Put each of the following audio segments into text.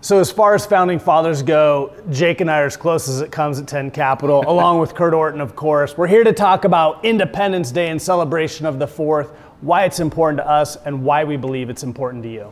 So as far as founding fathers go, Jake and I are as close as it comes at 10 Capital, along with Kurt Orton, of course. We're here to talk about Independence Day and celebration of the 4th, why it's important to us, and why we believe it's important to you.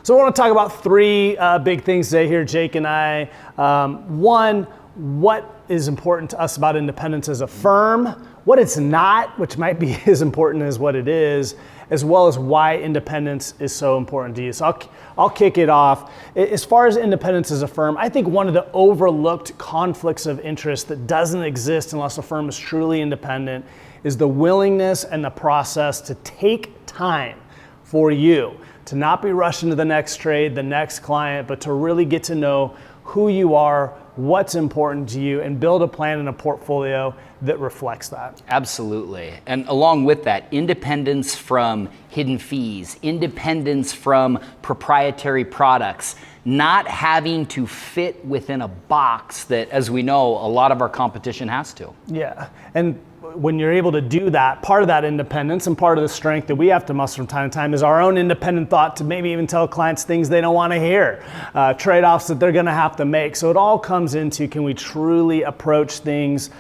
So I want to talk about three big things today here, Jake and I. One, what is important to us about independence as a firm, what it's not, which might be as important as what it is, as well as why independence is so important to you. So I'll kick it off. As far as independence as a firm, I think one of the overlooked conflicts of interest that doesn't exist unless a firm is truly independent is the willingness and the process to take time for you, to not be rushing to the next trade, the next client, but to really get to know who you are, what's important to you, and build a plan and a portfolio that reflects that. Absolutely. And along with that, independence from hidden fees, independence from proprietary products, not having to fit within a box that, as we know, a lot of our competition has to. Yeah. And when you're able to do that, part of that independence and part of the strength that we have to muster from time to time is our own independent thought to maybe even tell clients things they don't want to hear, trade-offs that they're going to have to make. So it all comes into, can we truly approach things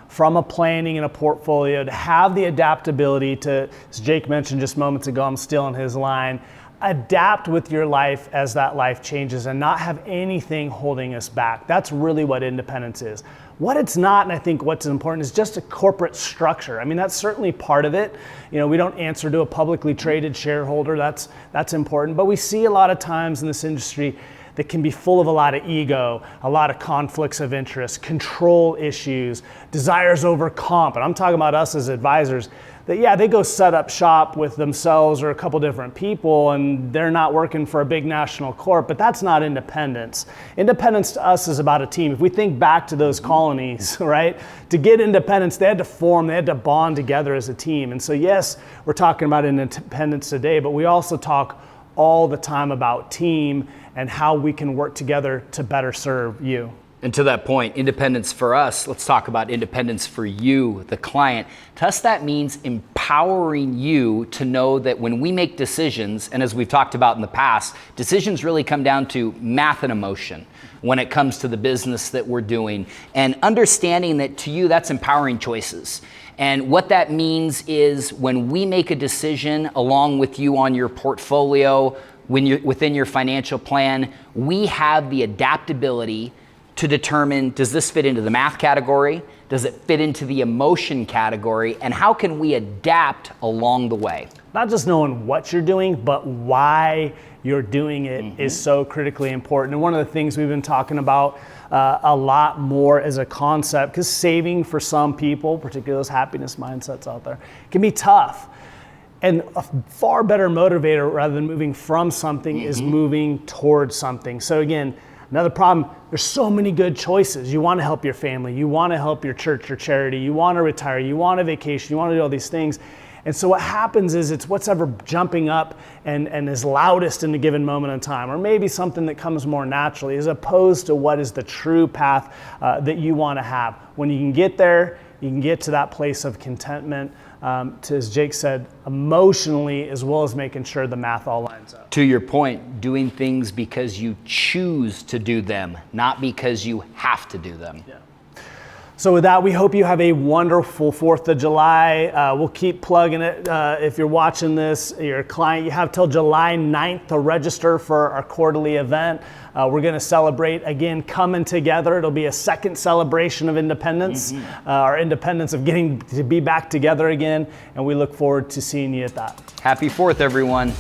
from a planning and a portfolio to have the adaptability to, as Jake mentioned just moments ago, I'm stealing his line, adapt with your life as that life changes and not have anything holding us back. That's really what independence is. What it's not, and I think what's important, is just a corporate structure. I mean, that's certainly part of it. You know, we don't answer to a publicly traded shareholder. That's important. But we see a lot of times in this industry that can be full of a lot of ego, a lot of conflicts of interest, control issues, desires over comp. And I'm talking about us as advisors that, yeah, they go set up shop with themselves or a couple different people and they're not working for a big national corp, but that's not independence. Independence to us is about a team. If we think back to those colonies, right, to get independence, they had to form, they had to bond together as a team. And so yes, we're talking about independence today, but we also talk all the time about team and how we can work together to better serve you. And to that point, independence for us, let's talk about independence for you, the client. To us, that means empowering you to know that when we make decisions, and as we've talked about in the past, decisions really come down to math and emotion when it comes to the business that we're doing. And understanding that to you, that's empowering choices. And what that means is when we make a decision along with you on your portfolio, when you're within your financial plan, we have the adaptability to determine, does this fit into the math category? Does it fit into the emotion category? And how can we adapt along the way? Not just knowing what you're doing, but why you're doing it is so critically important. And one of the things we've been talking about a lot more as a concept, because saving for some people, particularly those happiness mindsets out there, can be tough. And a far better motivator rather than moving from something is moving towards something. So again, another problem, there's so many good choices. You want to help your family, you want to help your church or charity, you want to retire, you want a vacation, you want to do all these things. And so what happens is it's what's ever jumping up and is loudest in a given moment in time, or maybe something that comes more naturally, as opposed to what is the true path that you want to have. When you can get there, you can get to that place of contentment, as Jake said, emotionally, as well as making sure the math all lines up. To your point, doing things because you choose to do them, not because you have to do them. Yeah. So with that, we hope you have a wonderful 4th of July. We'll keep plugging it. If you're watching this, you're a client, you have till July 9th to register for our quarterly event. We're going to celebrate, again, coming together. It'll be a second celebration of independence, our independence of getting to be back together again. And we look forward to seeing you at that. Happy 4th, everyone.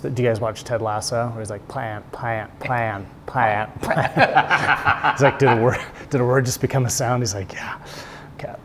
Do you guys watch Ted Lasso? Where he's like, plan. He's like, did a word just become a sound? He's like, yeah. Okay.